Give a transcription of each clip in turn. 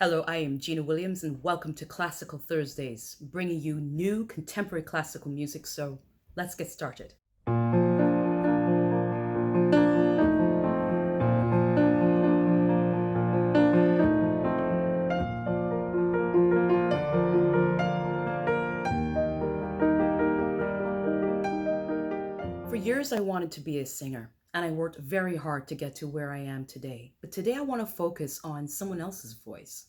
Hello, I am Gina Williams, and welcome to Classical Thursdays, bringing you new contemporary classical music. So let's get started. For years, I wanted to be a singer, and I worked very hard to get to where I am today. But today, I want to focus on someone else's voice.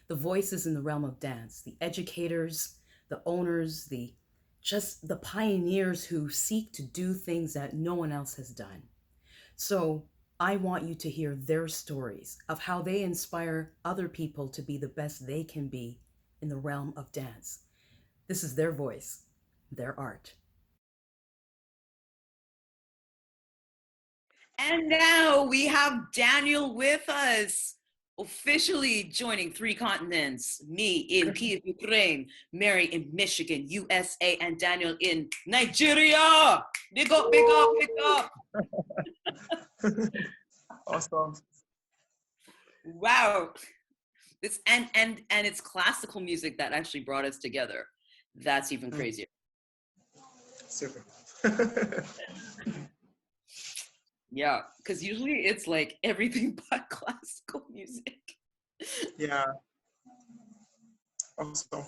The voices in the realm of dance, the educators, the owners, the pioneers who seek to do things that no one else has done. So I want you to hear their stories of how they inspire other people to be the best they can be in the realm of dance. This is their voice, their art. And now we have Daniel with us, officially joining three continents. Me in Kiev, Ukraine, Mary in Michigan, USA, and Daniel in Nigeria. Big up, big up, big up. Awesome. Wow. This and it's classical music that actually brought us together. That's even crazier. Super. Yeah, because usually it's like everything but classical music. Yeah. Awesome.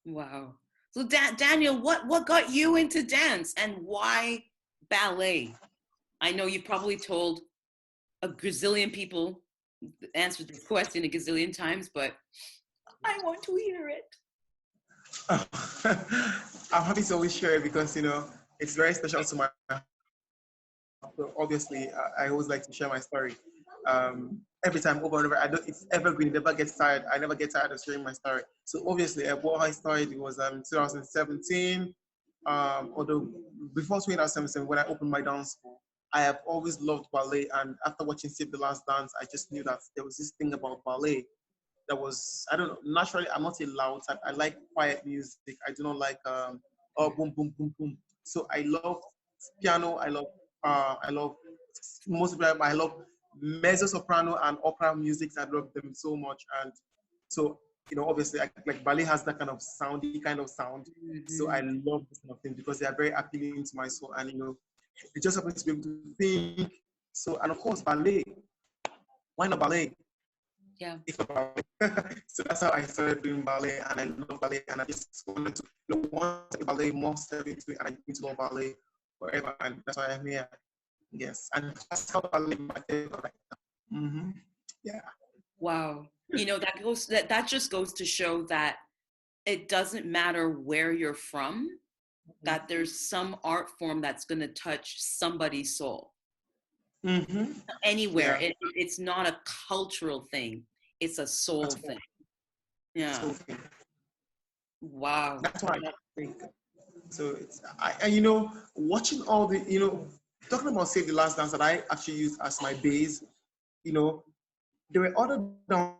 Wow. So Daniel, what got you into dance and why ballet? I know you've probably told a gazillion people answered this question a gazillion times, but I want to hear it. I'm happy to always share it because it's very special to my. So obviously, I always like to share my story. Every time over and over, I don't. It's evergreen. It never gets tired. I never get tired of sharing my story. So obviously, what I started it was 2017. Although before 2017, when I opened my dance school, I have always loved ballet. And after watching Save the Last Dance, I just knew that there was this thing about ballet that was, I don't know, naturally I'm not a loud type. I like quiet music. I do not like oh boom boom boom boom. So I love piano. I love most of them. I love mezzo soprano and opera music. I love them so much. And so obviously like ballet has that kind of soundy kind of sound. So I love this kind of thing because they are very appealing to my soul. And it just happens to be able to think. So and of course ballet. Why not ballet? Yeah. If ballet. So that's how I started doing ballet, and I love ballet, and I just wanted to want to ballet more step into it, and I need to love ballet forever, and that's why I'm here. Yes, and that's how ballet my favorite right now. Yeah. Wow. That just goes to show that it doesn't matter where you're from, that there's some art form that's going to touch somebody's soul. Anywhere. Yeah. It's not a cultural thing. It's a soul thing. Yeah. Soul thing. Wow. That's why I think. So it's watching all the talking about Save the Last Dance that I actually use as my base. There were other dance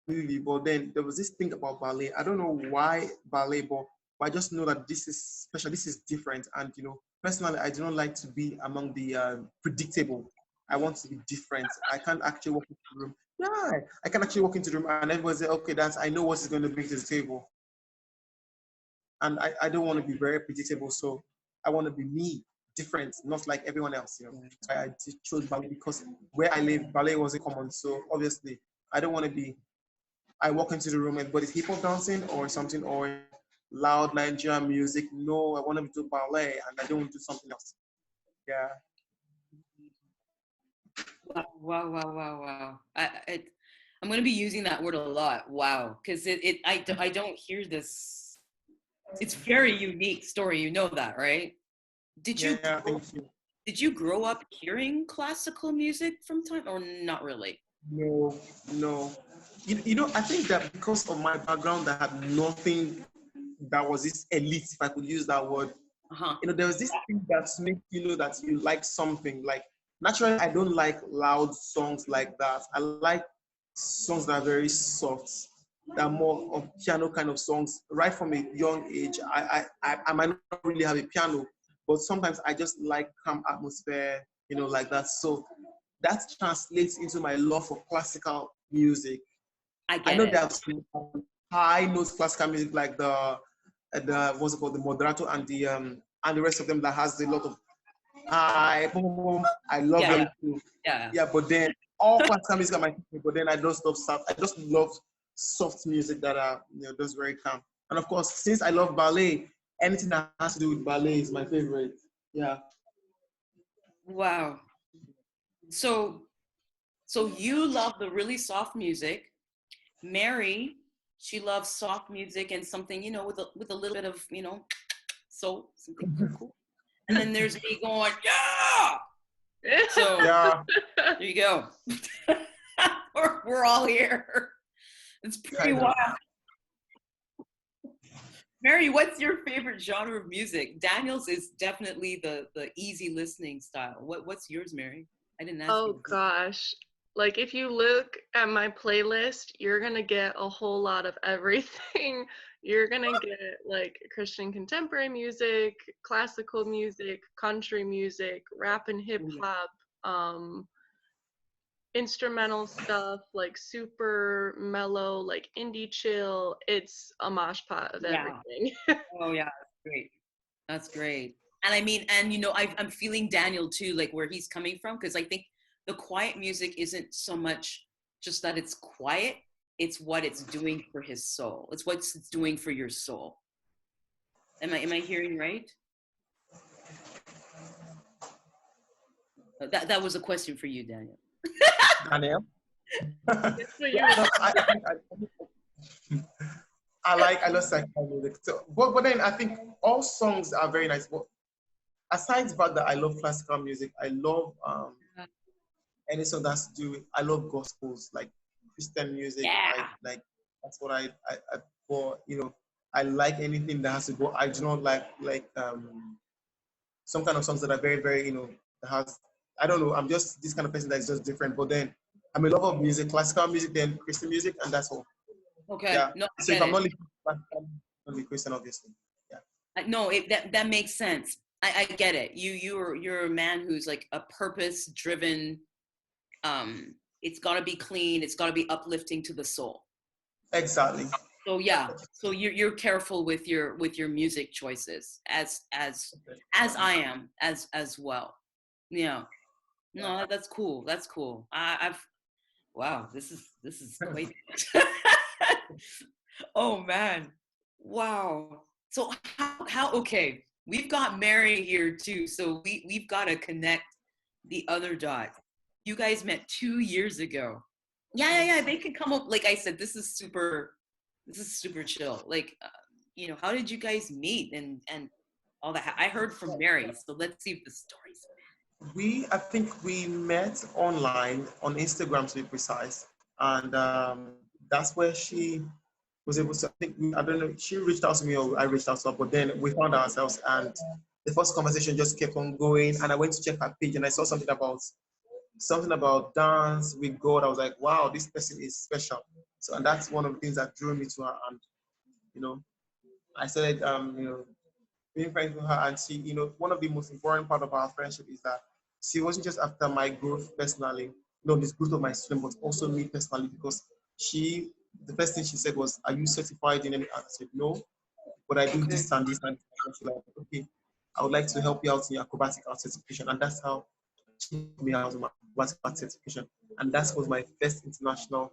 movie, but then there was this thing about ballet. I don't know why ballet, but I just know that this is special. This is different, and personally, I do not like to be among the predictable. I want to be different. I can't actually walk into the room. Yeah, I can actually walk into the room and everybody say, "Okay, dance. I know what he's going to bring to the table." And I don't want to be very predictable, so I want to be me, different, not like everyone else. So I chose ballet because where I live, ballet wasn't common. So obviously, I don't want to be. I walk into the room and but it's hip hop dancing or something or loud Nigerian music. No, I want to do ballet and I don't want to do something else. Yeah. Wow. I'm going to be using that word a lot. Wow. Because I don't hear this. It's very unique story. You know that, right? Did you grow up hearing classical music from time or not really? No. I think that because of my background, I had nothing that was this elite, if I could use that word. There was this thing that makes you know that you like something. Like naturally, I don't like loud songs like that. I like songs that are very soft, that are more of piano kind of songs. Right from a young age, I might not really have a piano, but sometimes I just like calm atmosphere, like that. So that translates into my love for classical music. I I get know it. there are some high notes classical music like the what's it called, the moderato and the rest of them that has a lot of high boom, boom, boom. I love Yeah, them yeah, too. yeah. Yeah, but then all classical music are my favorite, but then I just love soft. I just love soft music that are just very calm. And of course, since I love ballet, anything that has to do with ballet is my favorite. Yeah. Wow. So, so you love the really soft music. Mary, she loves soft music and something, with a little bit of, soul, something cool. And then there's me going, yeah. So Yeah, there you go. we're all here. It's pretty kind of. wild. Mary, what's your favorite genre of music? Daniel's is definitely the easy listening style. What's yours, Mary? I didn't ask Oh you. gosh. Like if you look at my playlist, you're gonna get a whole lot of everything. You're gonna get like Christian contemporary music, classical music, country music, rap and hip hop, instrumental stuff, like super mellow, like indie chill. It's a mosh pot of Yeah. everything. Oh yeah, that's great. That's great. And I mean, and I'm feeling Daniel too, like where he's coming from, because I think the quiet music isn't so much just that it's quiet, it's what it's doing for his soul. It's what it's doing for your soul. Am I hearing right? That was a question for you, Daniel. Daniel. It's for you. Yeah, no, I love psychedelic music. So, but then I think all songs are very nice. But aside the fact that I love classical music, I love any song that's to do with, I love gospels, like Christian music. I Yeah. like, that's what I for, I like anything that has to go. I do not like some kind of songs that are very, very, that has, I don't know, I'm just this kind of person that is just different. But then I'm a lover of music, classical music, then Christian music, and that's all. Okay. Yeah. No, I So if get I'm it. not listening to classical, I'm not Christian, obviously. Yeah. No, that makes sense. I get it. You're a man who's like a purpose driven. It's got to be clean. It's got to be uplifting to the soul. Exactly. So yeah, so you're careful with your music choices as I am as well. Yeah. No, that's cool. That's cool. I've wow, this is quite. Oh man. Wow. So how okay, we've got Mary here too. So we've got to connect the other dots. You guys met 2 years ago. Yeah. They could come up. Like I said, this is super chill. Like, how did you guys meet and all that? I heard from Mary, so let's see if the story's. I think we met online on Instagram to be precise, and that's where she was able to. I don't know. She reached out to me, or I reached out to her, but then we found ourselves, and the first conversation just kept on going. And I went to check her page, and I saw something about dance with God. I was like, wow, this person is special. So, and that's one of the things that drew me to her, and you know, I started, being friends with her, and she, one of the most important part of our friendship is that she wasn't just after my growth personally, this growth of my student, but also me personally, because the first thing she said was, "Are you certified in any art?" I said, "No, but I do Okay. this and this and this." And she's like, "Okay, I would like to help you out in your acrobatic art certification," and that's how she helped me out with my acrobatic art certification, and that was my first international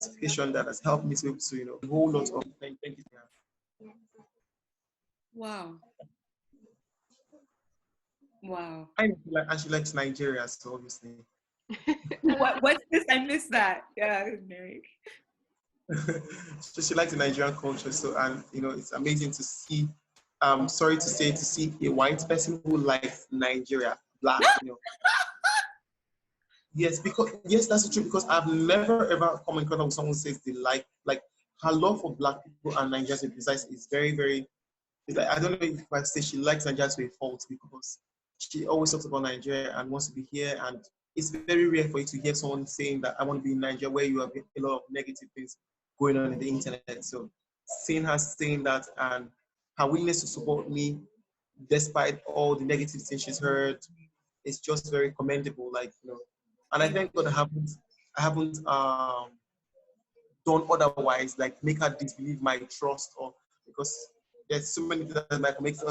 certification that has helped me to a whole lot of thank you. Wow. Wow. And she likes Nigeria, so obviously. What's this? I missed that. Yeah, Mary. So she likes the Nigerian culture. So, and it's amazing to see. Sorry to say, to see a white person who likes Nigeria, black. Yes, that's true. Because I've never ever come in contact with someone who says they like her love for black people and Nigerians in precise is very, very. It's like, I don't know if I say she likes Nigeria to a fault, because she always talks about Nigeria and wants to be here. And it's very rare for you to hear someone saying that I want to be in Nigeria, where you have a lot of negative things going on in the internet. So seeing her saying that and her willingness to support me despite all the negative things she's heard. It's just very commendable, like, and I thank God I haven't done otherwise, like make her disbelieve my trust, or because there's so many things that like makes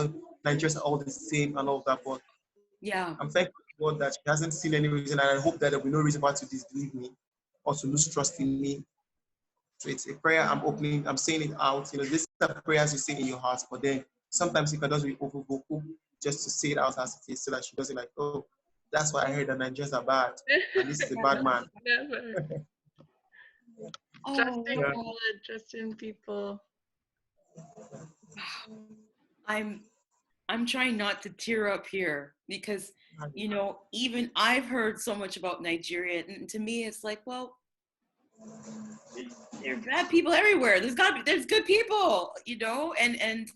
Nigerians are all the same and all that. But Yeah. I'm thankful to God that she hasn't seen any reason, and I hope that there will be no reason for her to disbelieve me or to lose trust in me. So it's a prayer I'm opening, I'm saying it out. This are prayers you say in your heart, but then sometimes you can just be over vocal just to say it out as it is, so that she doesn't like, oh, that's why I heard that Nigerians are bad, and this is a bad man. Never. Trust in Oh, God, trust in people. I'm trying not to tear up here because, even I've heard so much about Nigeria, and to me, it's like, well, there are bad people everywhere. There's good people, and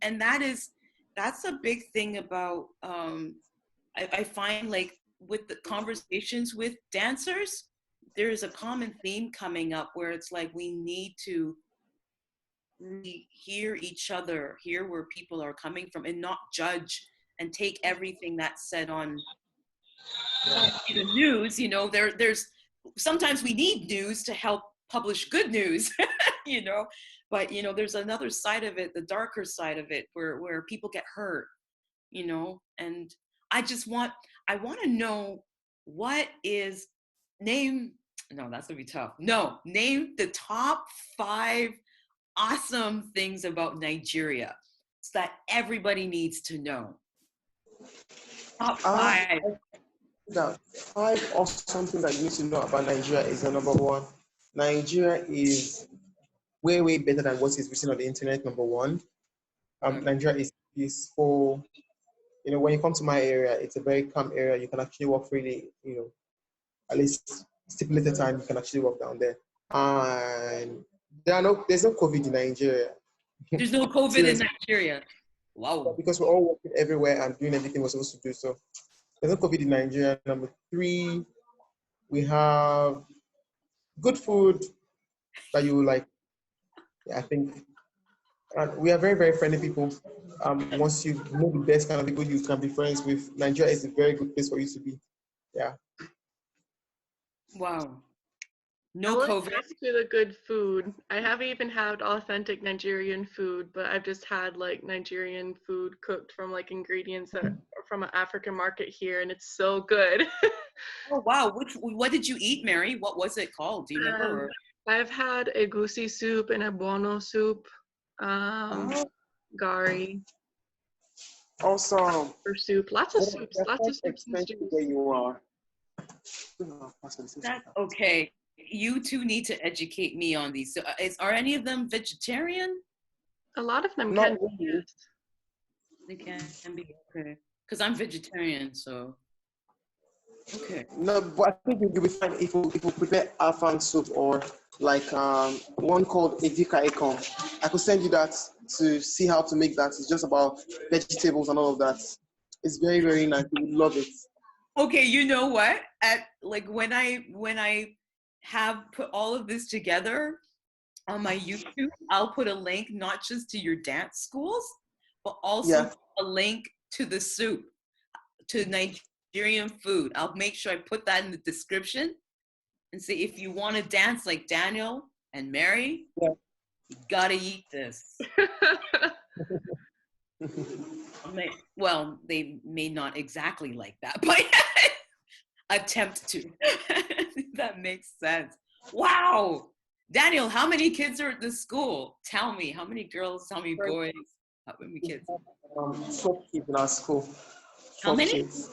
that's a big thing about. I find, like, with the conversations with dancers, there is a common theme coming up where it's like we need to really hear each other, hear where people are coming from, and not judge and take everything that's said on the news. There's sometimes we need news to help publish good news, but there's another side of it, the darker side of it, where people get hurt, and I want to know what is name no, that's gonna be tough. No, name the top 5 awesome things about Nigeria that everybody needs to know. Top 5. The 5 awesome things that you need to know about Nigeria is the number 1. Nigeria is way, way better than what is written on the internet, number 1. Nigeria is peaceful. When you come to my area, it's a very calm area. You can actually walk freely, at least stipulated time, you can actually walk down there. And there's no COVID in Nigeria. There's no COVID in Nigeria. Wow. Because we're all working everywhere and doing everything we're supposed to do. So there's no COVID in Nigeria. Number 3, we have good food that you like. Yeah, I think. And we are very, very friendly people. Once you know the best kind of people you can be friends with, Nigeria is a very good place for you to be. Yeah. Wow. I No will COVID. attest to the good food. I haven't even had authentic Nigerian food, but I've just had like Nigerian food cooked from like ingredients that are from an African market here, and it's so good. Oh wow! What did you eat, Mary? What was it called? Do you remember? I've had egusi soup and a bono soup, gari. Awesome. Or soup. Lots of soups. Lots of soups and stews. Where you are. That's okay. You two need to educate me on these. So, are any of them vegetarian? A lot of them Not can be. really. They can be, okay. Because I'm vegetarian, so okay. No, but I think you'll be fine if you prepare afang soup or like one called Edika Ekong. I could send you that to see how to make that. It's just about vegetables and all of that. It's very, very nice. You would love it. Okay, you know what? When I have put all of this together on my YouTube, I'll put a link not just to your dance schools, but also a link to the soup, to Nigerian food. I'll make sure I put that in the description and say, if you want to dance like Daniel and Mary, you gotta eat this. Well, they may not exactly like that, but attempt to. That makes sense. Wow. Daniel, how many kids are at the school? Tell me, how many girls, how many boys, how many kids? 12 kids in our school. How many? Kids.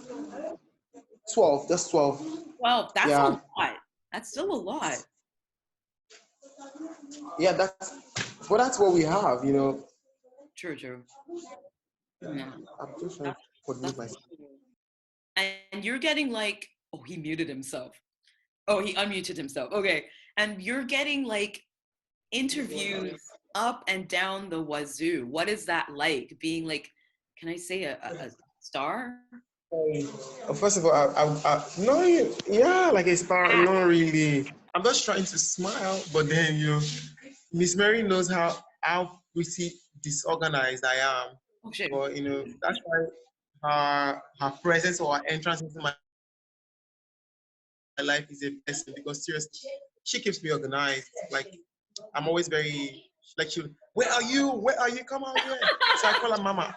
12, just 12. 12, that's a lot. That's still a lot. Yeah, that's what we have, True. Yeah. I'm just trying to coordinate myself. And you're getting like, oh, he muted himself. Oh, he unmuted himself. Okay. And you're getting like interviews up and down the wazoo. What is that like, being like, can I say a star? First of all, like a star, not really. I'm just trying to smile, but then, Miss Mary knows how pretty disorganized I am. Oh, shit. But, that's why her presence or her entrance into my life is a blessing because seriously, she keeps me organized. Like I'm always very like she. Where are you? Where are you? Come out here. So I call her Mama.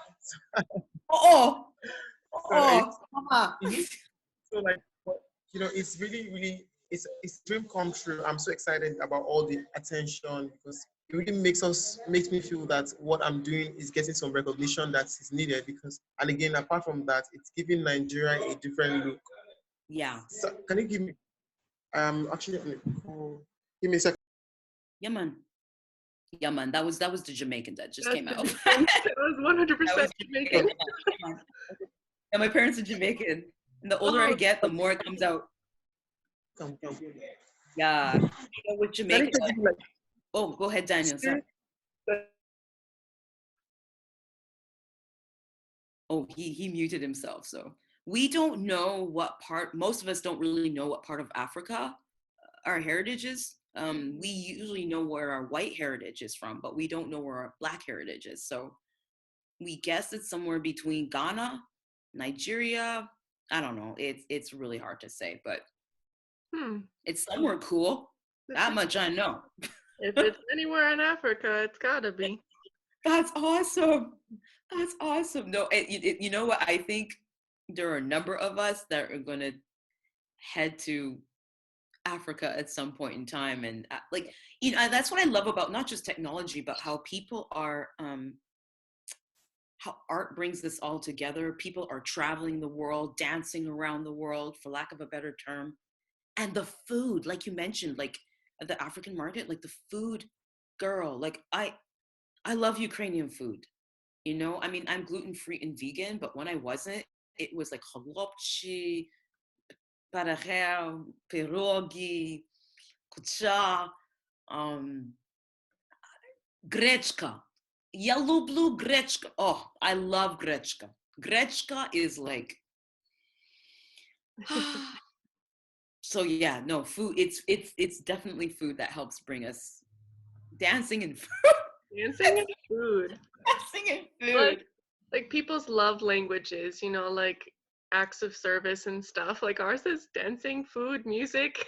Oh, So oh, mama. so like it's really really it's a dream come true. I'm so excited about all the attention because it really makes me feel that what I'm doing is getting some recognition that is needed because and again apart from that it's giving Nigeria a different look. Yeah. So can you give me actually on a call. Give me a second. Yeah, man. Yeah, man. That was the Jamaican that just That's came out. Jamaican. That was 100% Jamaican. Yeah, my parents are Jamaican. And the older I Oh, get, the more it comes out. Come. Yeah. With Can Jamaica. you take it like Oh, go ahead, Daniel. Sorry. Oh, he muted himself. So we don't know what part, most of us don't really know what part of Africa our heritage is. We usually know where our white heritage is from, but we don't know where our black heritage is. So we guess it's somewhere between Ghana, Nigeria. I don't know. It's really hard to say, but it's somewhere cool. That much I know. If it's anywhere in Africa, it's gotta be. That's awesome. That's awesome. No, you know what? I think there are a number of us that are going to head to Africa at some point in time. And that's what I love about not just technology, but how people are, how art brings this all together. People are traveling the world, dancing around the world, for lack of a better term. And the food, like you mentioned, like the African market, like the food, girl, like I love Ukrainian food. I mean, I'm gluten-free and vegan, but when I wasn't, it was like chlopchi, paracher, pierogi, kucha, grechka. Я люблю grechka. Oh, I love grechka. Grechka is like, so yeah, no, food, it's definitely food that helps bring us dancing and food. Dancing and food. Dancing and food. Like people's love languages, like acts of service and stuff. Like ours is dancing, food, music.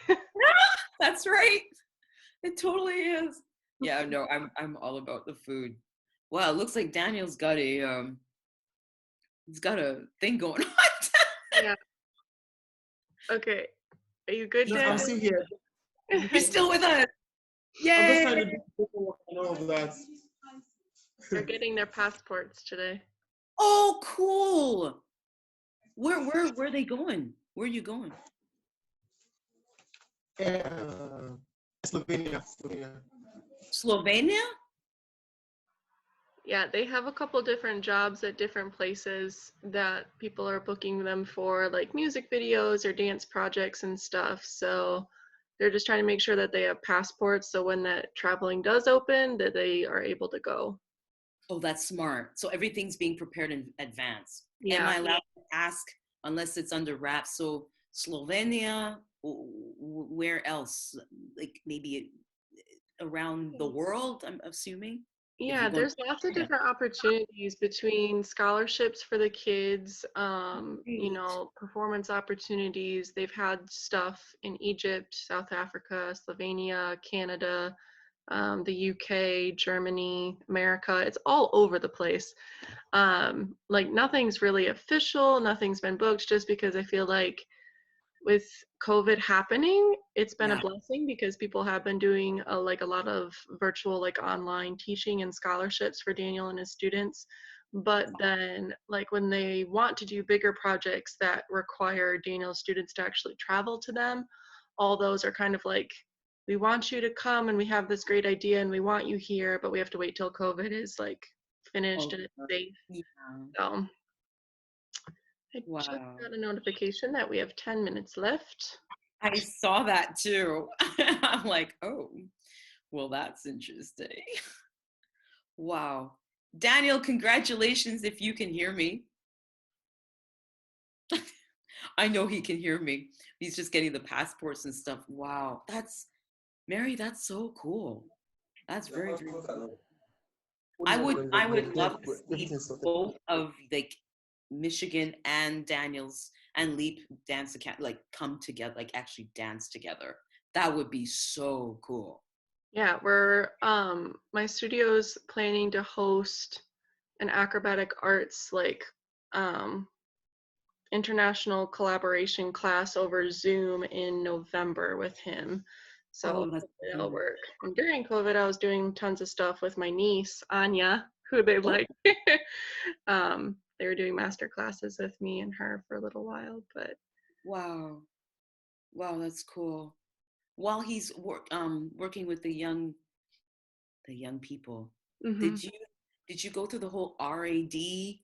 That's right. It totally is. Yeah, no, I'm all about the food. Wow, it looks like Daniel's got he's got a thing going on. Yeah. Okay. Are you good, no, Daniel? I'm still here. You're still with us. I'm just Yay! trying to do paperwork and all of that. They're getting their passports today. Oh, cool. Where are they going? Where are you going? Slovenia. Slovenia? Yeah, they have a couple different jobs at different places that people are booking them for, like music videos or dance projects and stuff. So they're just trying to make sure that they have passports so when that traveling does open, that they are able to go. Oh, that's smart. So everything's being prepared in advance. Yeah. Am I allowed to ask unless it's under wraps? So Slovenia, where else? Like maybe around the world, I'm assuming? Yeah, there's lots of different opportunities between scholarships for the kids, performance opportunities. They've had stuff in Egypt, South Africa, Slovenia, Canada, the UK, Germany, America. It's all over the place. Like nothing's really official, nothing's been booked, just because I feel like with COVID happening, it's been a blessing because people have been doing a lot of virtual, like online teaching and scholarships for Daniel and his students. But then when they want to do bigger projects that require Daniel's students to actually travel to them, all those are kind of like, we want you to come and we have this great idea and we want you here, but we have to wait till COVID is finished and it's safe. Yeah. So I just got a notification that we have 10 minutes left. I saw that too. I'm like, oh, well, that's interesting. Wow. Daniel, congratulations if you can hear me. I know he can hear me. He's just getting the passports and stuff. Wow. Mary, that's so cool. That's very, very cool. I would love to see both of Michigan and Daniels and Leap Dance Academy like come together, like actually dance together. That would be so cool. Yeah, we're my studio's planning to host an acrobatic arts like international collaboration class over Zoom in November with him. So Oh, that's it'll cool. work. And during COVID, I was doing tons of stuff with my niece, Anya, who they like. They were doing master classes with me and her for a little while, but Wow. Wow, that's cool. While he's working with the young people, mhm. did you go through the whole RAD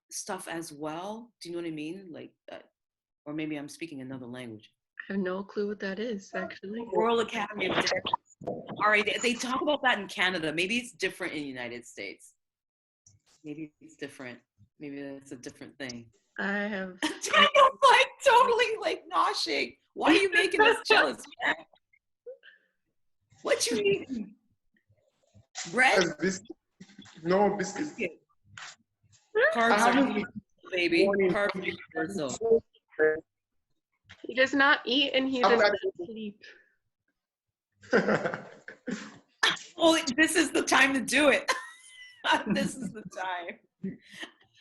stuff as well? Do you know what I mean? Like, or maybe I'm speaking another language. I have no clue what that is, actually. Royal Academy of Dance. RAD. They talk about that in Canada. Maybe it's different in the United States. Maybe it's different. Maybe that's a different thing. I have. Daniel's like totally like noshing. Why are you making us jealous, man? What you eating? Bread? No biscuits. I Carbs haven't are eaten baby. morning. Carbs are universal. He does not eat and he does not sleep. Well, this is the time to do it. This is the time.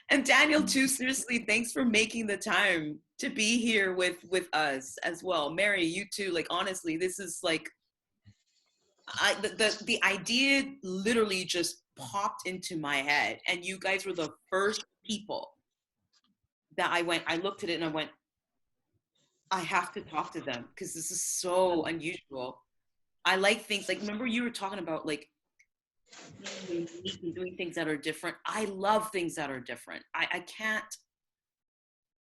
And Daniel, too, seriously, thanks for making the time to be here with us as well. Mary, you too. Like, honestly, this is like, the idea literally just popped into my head, and you guys were the first people that I looked at it and I went, I have to talk to them because this is so unusual. I like things like, remember you were talking about like being unique and doing things that are different. I love things that are different. I can't,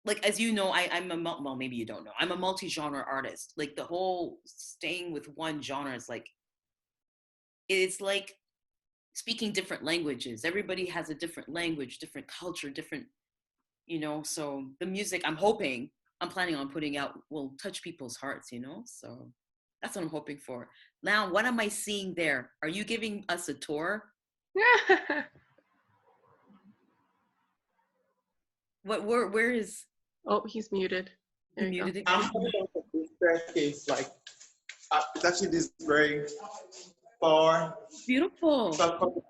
like, as you know, I'm well, maybe you don't know, I'm a multi-genre artist. Like the whole staying with one genre is like, it's like speaking different languages. Everybody has a different language, different culture, different, so the music I'm planning on putting out will touch people's hearts, so that's what I'm hoping for. Now, what am I seeing there? Are you giving us a tour? Where is Oh, he's muted. There you muted I'm again? coming down from the staircase, like it's actually this very far. Beautiful. So I'm coming.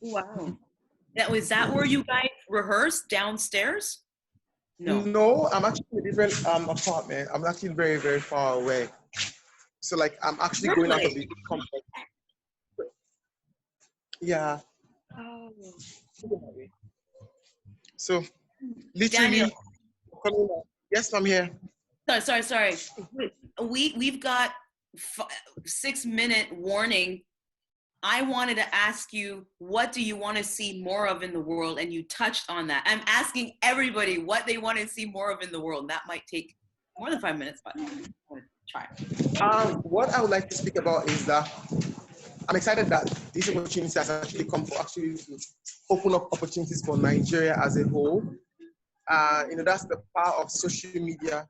Wow. Is that where you guys rehearse downstairs? No, I'm actually in a different apartment. I'm actually very, very far away. So like I'm actually going out of the complex. Yeah. Oh. So literally Daniel, coming out. Yes, I'm here. sorry. We've got 6-minute warning. I wanted to ask you, what do you want to see more of in the world? And you touched on that. I'm asking everybody what they want to see more of in the world. And that might take more than 5 minutes, but I'm going to try. What I would like to speak about is that I'm excited that this opportunity has actually come for actually to open up opportunities for Nigeria as a whole. That's the power of social media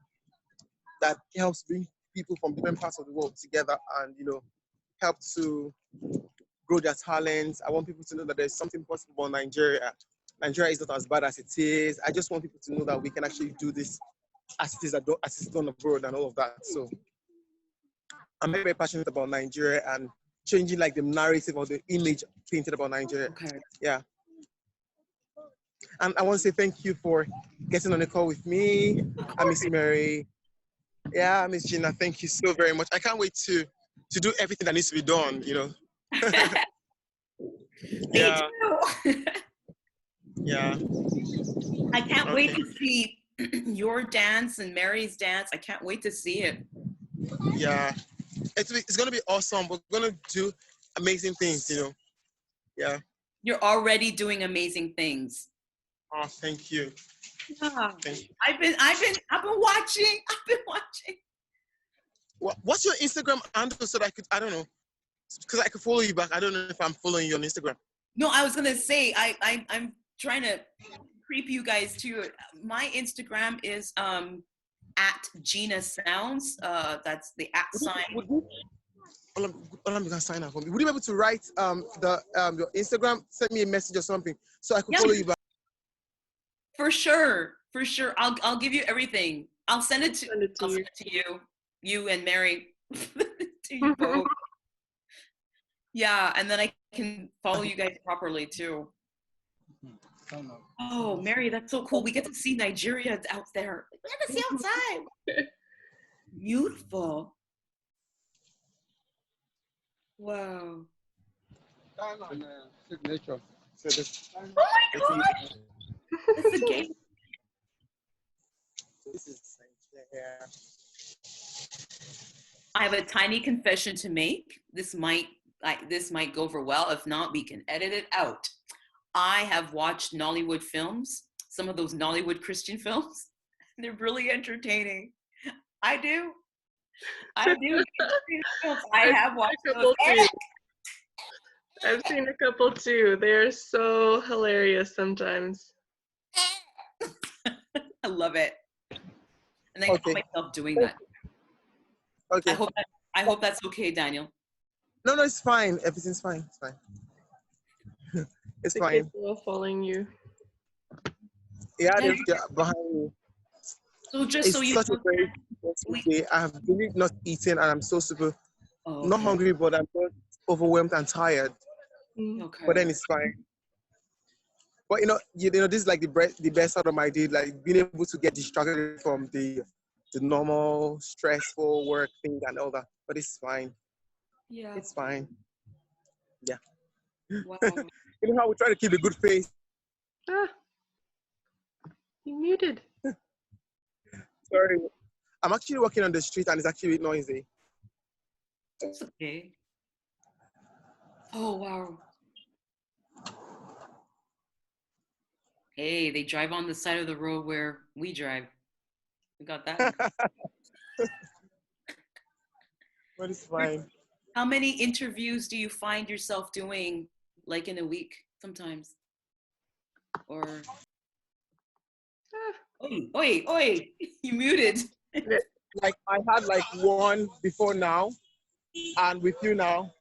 that helps bring people from different parts of the world together and, help to grow their talents. I want people to know that there's something possible about Nigeria. Nigeria is not as bad as it is. I just want people to know that we can actually do this as it is done abroad and all of that. So I'm very, very passionate about Nigeria and changing like the narrative or the image painted about Nigeria. Okay. Yeah. And I want to say thank you for getting on the call with me. I miss Mary. Yeah, Miss Gina, thank you so very much. I can't wait to do everything that needs to be done, Yeah. Yeah. I can't wait to see your dance and Mary's dance. I can't wait to see it. Yeah. It's going to be awesome. We're going to do amazing things, Yeah. You're already doing amazing things. Oh, thank you. Yeah. Thank you. I've been watching. What's your Instagram handle so that I don't know, because I could follow you back. I don't know if I'm following you on Instagram. No, I was gonna say I'm trying to creep you guys too. My Instagram is at Gina Sounds. That's the @ sign. Olam, you can sign up for me. Would you be able to write your Instagram? Send me a message or something so I could follow you back. For sure. I'll give you everything. I'll send it to you. You and Mary. To you both. Yeah, and then I can follow you guys properly too. Oh, Mary, that's so cool. We get to see Nigeria out there. We get to see outside. Beautiful. Wow. Signature. Oh my gosh! That's a game. This is yeah. I have a tiny confession to make. This might go over well. If not, we can edit it out. I have watched Nollywood films, some of those Nollywood Christian films. They're really entertaining. I do. I have watched those. I've seen a couple too. They're so hilarious sometimes. I love it. And I caught myself doing that. Okay. I hope that's okay, Daniel. No, it's fine. Everything's fine. It's fine. It's fine. Kids are all following you. Yeah, they're behind me. So just it's so you such a very day. I have really not eaten, and I'm so super not hungry, but I'm just overwhelmed and tired. Okay. But then it's fine. But you know, this is like the best part of my day, like being able to get distracted from the normal stressful work thing and all that. But it's fine. Yeah. It's fine. Yeah. Wow. You know how we try to keep a good face. You muted. Sorry. I'm actually walking on the street and it's actually noisy. It's okay. Oh, wow. Hey, they drive on the side of the road where we drive. We got that. But it's fine. How many interviews do you find yourself doing, like in a week sometimes? Or oi, you muted. Like I had like one before now, and with you now,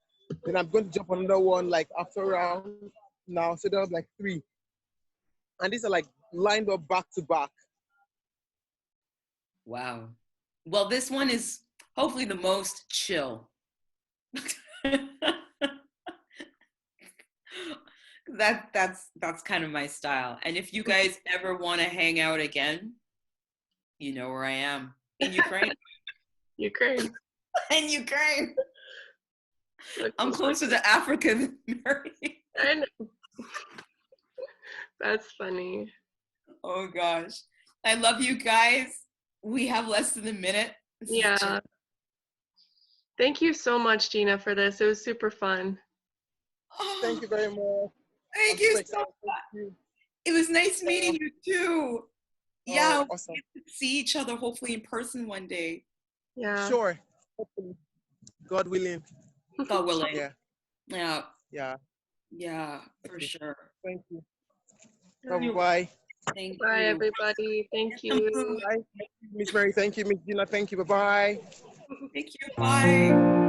then I'm going to jump on another one like after round now. So there's like 3, and these are like lined up back to back. Wow. Well, this one is hopefully the most chill. That's kind of my style. And if you guys ever want to hang out again, you know where I am. In Ukraine. Ukraine. In Ukraine. I'm closer to Africa than Mary. I know. That's funny. Oh gosh. I love you guys. We have less than a minute. Yeah. Thank you so much, Gina, for this. It was super fun. Oh, thank you very much. Thank you so much. It was nice meeting you too. Yeah, awesome. We get to see each other hopefully in person one day. Yeah. Sure. Hopefully. God willing. God willing. Yeah. Yeah. Yeah. Yeah, for sure. Thank you. Bye-bye. Thank Bye, you. everybody. Thank you. Bye. Miss Mary. Thank you. Miss Gina. Thank you. Bye-bye. Thank you. Bye.